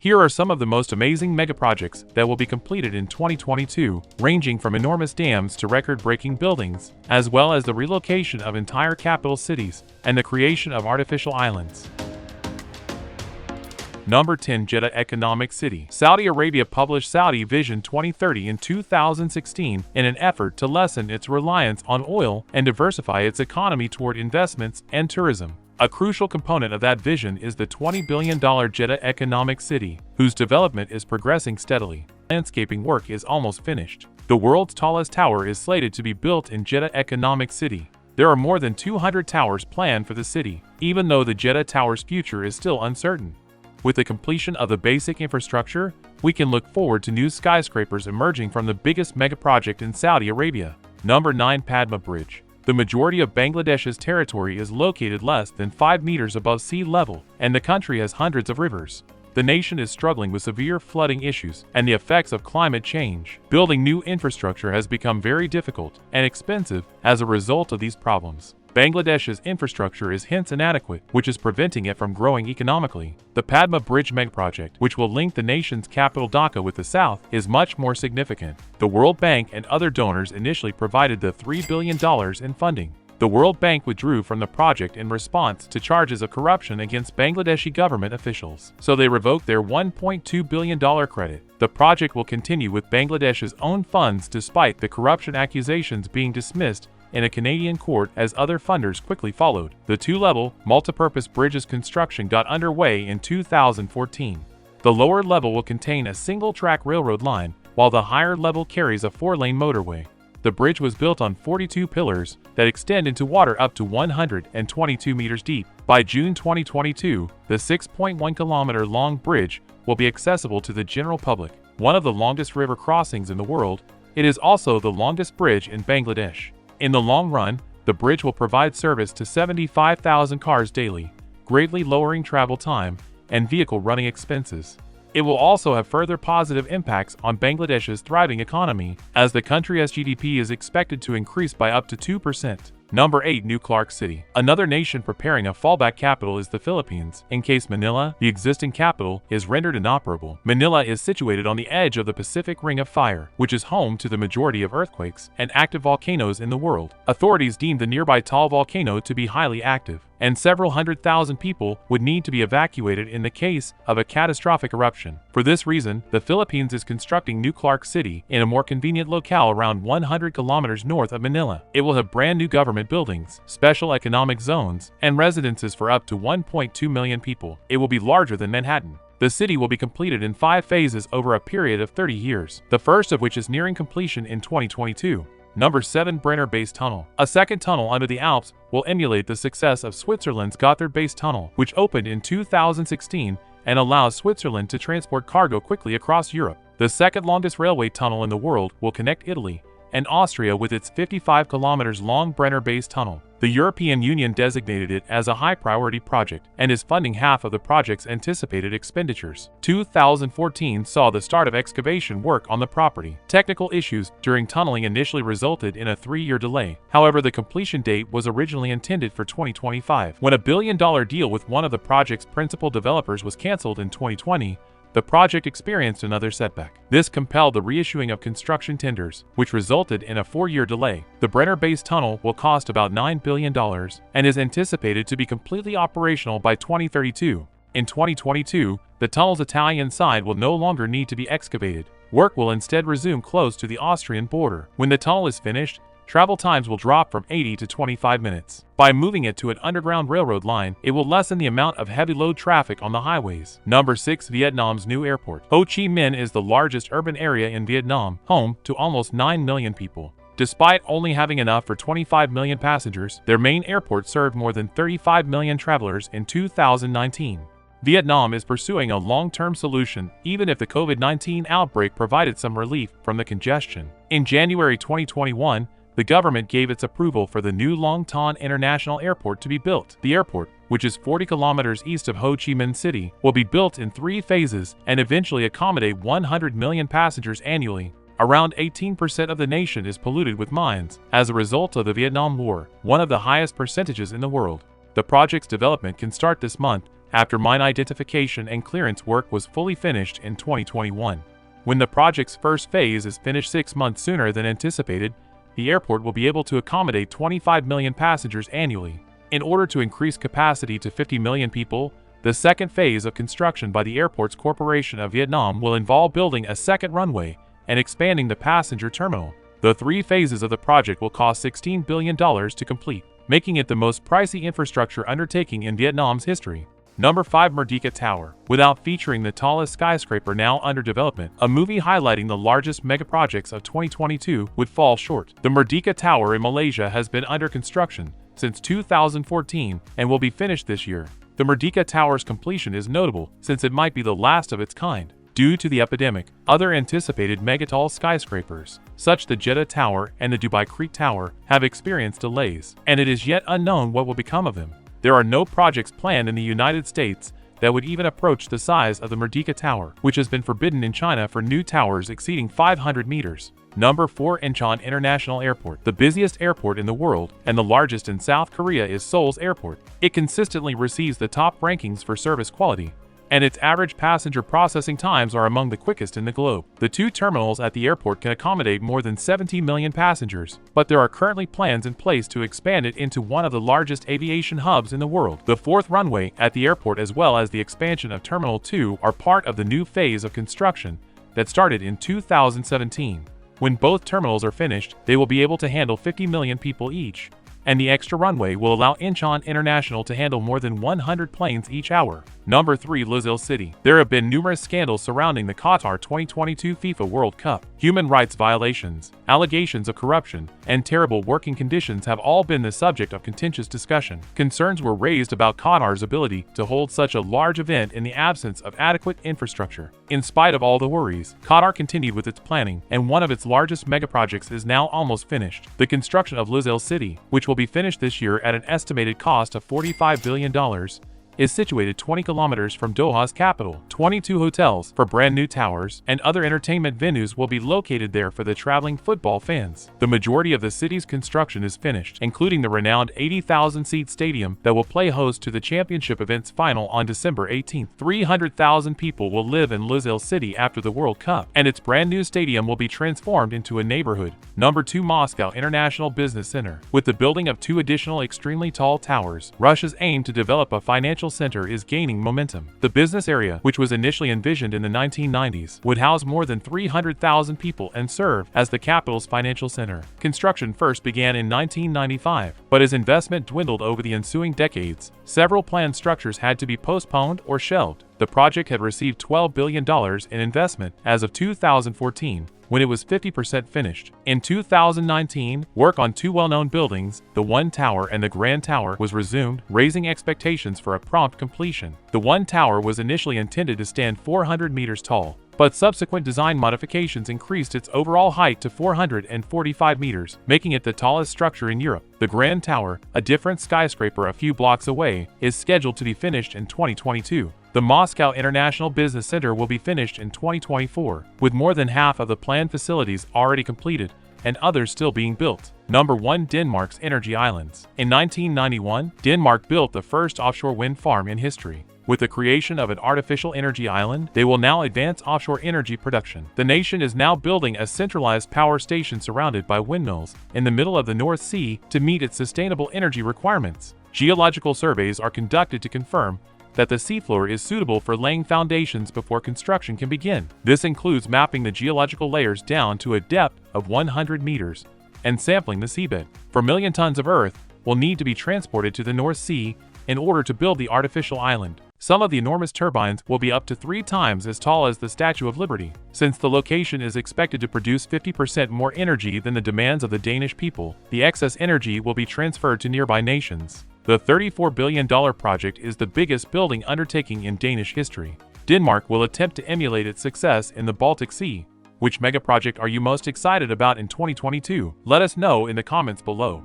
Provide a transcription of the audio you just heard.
Here are some of the most amazing megaprojects that will be completed in 2022, ranging from enormous dams to record-breaking buildings, as well as the relocation of entire capital cities and the creation of artificial islands. Number 10. Jeddah Economic City. Saudi Arabia published Saudi Vision 2030 in 2016 in an effort to lessen its reliance on oil and diversify its economy toward investments and tourism. A crucial component of that vision is the $20 billion Jeddah Economic City, whose development is progressing steadily. Landscaping work is almost finished. The world's tallest tower is slated to be built in Jeddah Economic City. There are more than 200 towers planned for the city, even though the Jeddah Tower's future is still uncertain. With the completion of the basic infrastructure, we can look forward to new skyscrapers emerging from the biggest megaproject in Saudi Arabia. Number 9. Padma Bridge. The majority of Bangladesh's territory is located less than 5 meters above sea level, and the country has hundreds of rivers. The nation is struggling with severe flooding issues and the effects of climate change. Building new infrastructure has become very difficult and expensive as a result of these problems. Bangladesh's infrastructure is hence inadequate, which is preventing it from growing economically. The Padma Bridge megaproject, which will link the nation's capital Dhaka with the south, is much more significant. The World Bank and other donors initially provided the $3 billion in funding. The World Bank withdrew from the project in response to charges of corruption against Bangladeshi government officials, so they revoked their $1.2 billion credit. The project will continue with Bangladesh's own funds despite the corruption accusations being dismissed in a Canadian court as other funders quickly followed. The two-level, multipurpose bridge's construction got underway in 2014. The lower level will contain a single-track railroad line, while the higher level carries a 4-lane motorway. The bridge was built on 42 pillars that extend into water up to 122 meters deep. By June 2022, the 6.1-kilometer-long bridge will be accessible to the general public. One of the longest river crossings in the world, it is also the longest bridge in Bangladesh. In the long run, the bridge will provide service to 75,000 cars daily, greatly lowering travel time and vehicle running expenses. It will also have further positive impacts on Bangladesh's thriving economy, as the country's GDP is expected to increase by up to 2%. Number 8. New Clark City. Another nation preparing a fallback capital is the Philippines, in case Manila, the existing capital, is rendered inoperable. Manila is situated on the edge of the Pacific Ring of Fire, which is home to the majority of earthquakes and active volcanoes in the world. Authorities deem the nearby Taal volcano to be highly active, and several 100,000 people would need to be evacuated in the case of a catastrophic eruption. For this reason, the Philippines is constructing New Clark City in a more convenient locale around 100 kilometers north of Manila. It will have brand new government buildings, special economic zones, and residences for up to 1.2 million people. It will be larger than Manhattan. The city will be completed in 5 phases over a period of 30 years, the first of which is nearing completion in 2022. Number 7. Brenner Tunnel. A second tunnel under the Alps will emulate the success of Switzerland's Gotthard-based tunnel, which opened in 2016 and allows Switzerland to transport cargo quickly across Europe. The second longest railway tunnel in the world will connect Italy and Austria with its 55 kilometers long Brenner Tunnel. The European Union designated it as a high-priority project and is funding half of the project's anticipated expenditures. 2014 saw the start of excavation work on the property. Technical issues during tunneling initially resulted in a 3-year delay. However, the completion date was originally intended for 2025. When a billion-dollar deal with one of the project's principal developers was canceled in 2020, the project experienced another setback. This compelled the reissuing of construction tenders, which resulted in a 4-year delay. The Brenner Tunnel will cost about $9 billion and is anticipated to be completely operational by 2032. In 2022, the tunnel's Italian side will no longer need to be excavated. Work will instead resume close to the Austrian border. When the tunnel is finished, travel times will drop from 80 to 25 minutes. By moving it to an underground railroad line, it will lessen the amount of heavy load traffic on the highways. Number 6. Vietnam's new airport. Ho Chi Minh is the largest urban area in Vietnam, home to almost 9 million people. Despite only having enough for 25 million passengers, their main airport served more than 35 million travelers in 2019. Vietnam is pursuing a long-term solution, even if the COVID-19 outbreak provided some relief from the congestion. In January 2021, the government gave its approval for the new Long Ton International Airport to be built. The airport, which is 40 kilometers east of Ho Chi Minh City, will be built in 3 phases and eventually accommodate 100 million passengers annually. Around 18% of the nation is polluted with mines as a result of the Vietnam War, one of the highest percentages in the world. The project's development can start this month after mine identification and clearance work was fully finished in 2021. When the project's first phase is finished 6 months sooner than anticipated, the airport will be able to accommodate 25 million passengers annually. In order to increase capacity to 50 million people, the second phase of construction by the Airports Corporation of Vietnam will involve building a second runway and expanding the passenger terminal. The 3 phases of the project will cost $16 billion to complete, making it the most pricey infrastructure undertaking in Vietnam's history. Number 5. Merdeka Tower. Without featuring the tallest skyscraper now under development, a movie highlighting the largest megaprojects of 2022 would fall short. The Merdeka Tower in Malaysia has been under construction since 2014 and will be finished this year. The Merdeka Tower's completion is notable since it might be the last of its kind. Due to the epidemic, other anticipated megatall skyscrapers, such as the Jeddah Tower and the Dubai Creek Tower, have experienced delays, and it is yet unknown what will become of them. There are no projects planned in the United States that would even approach the size of the Merdeka Tower, which has been forbidden in China for new towers exceeding 500 meters. Number 4. Incheon International Airport. The busiest airport in the world and the largest in South Korea is Seoul's airport. It consistently receives the top rankings for service quality, and its average passenger processing times are among the quickest in the globe. The 2 terminals at the airport can accommodate more than 70 million passengers, but there are currently plans in place to expand it into one of the largest aviation hubs in the world. The 4th runway at the airport as well as the expansion of Terminal 2 are part of the new phase of construction that started in 2017. When both terminals are finished, they will be able to handle 50 million people each, and the extra runway will allow Incheon International to handle more than 100 planes each hour. Number 3. Lusail City. There have been numerous scandals surrounding the Qatar 2022 FIFA World Cup. Human rights violations, allegations of corruption, and terrible working conditions have all been the subject of contentious discussion. Concerns were raised about Qatar's ability to hold such a large event in the absence of adequate infrastructure. In spite of all the worries, Qatar continued with its planning, and one of its largest megaprojects is now almost finished. The construction of Lusail City, which will be finished this year at an estimated cost of $45 billion, is situated 20 kilometers from Doha's capital. 22 hotels for brand new towers and other entertainment venues will be located there for the traveling football fans. The majority of the city's construction is finished, including the renowned 80,000-seat stadium that will play host to the championship event's final on December 18th. 300,000 people will live in Lusail City after the World Cup, and its brand new stadium will be transformed into a neighborhood. Number 2. Moscow International Business Center. With the building of 2 additional extremely tall towers, Russia's aim to develop a financial center is gaining momentum. The business area, which was initially envisioned in the 1990s, would house more than 300,000 people and serve as the capital's financial center. Construction first began in 1995, but as investment dwindled over the ensuing decades, several planned structures had to be postponed or shelved. The project had received $12 billion in investment as of 2014, when it was 50% finished. In 2019, work on 2 well-known buildings, the One Tower and the Grand Tower, was resumed, raising expectations for a prompt completion. The One Tower was initially intended to stand 400 meters tall, but subsequent design modifications increased its overall height to 445 meters, making it the tallest structure in Europe. The Grand Tower, a different skyscraper a few blocks away, is scheduled to be finished in 2022. The Moscow International Business Center will be finished in 2024, with more than half of the planned facilities already completed and others still being built. Number 1. Denmark's Energy Islands. In 1991, Denmark built the first offshore wind farm in history. With the creation of an artificial energy island, they will now advance offshore energy production. The nation is now building a centralized power station surrounded by windmills in the middle of the North Sea to meet its sustainable energy requirements. Geological surveys are conducted to confirm that the seafloor is suitable for laying foundations before construction can begin. This includes mapping the geological layers down to a depth of 100 meters and sampling the seabed. 4 million tons of earth will need to be transported to the North Sea in order to build the artificial island. Some of the enormous turbines will be up to 3 times as tall as the Statue of Liberty. Since the location is expected to produce 50% more energy than the demands of the Danish people, the excess energy will be transferred to nearby nations. The $34 billion project is the biggest building undertaking in Danish history. Denmark will attempt to emulate its success in the Baltic Sea. Which megaproject are you most excited about in 2022? Let us know in the comments below.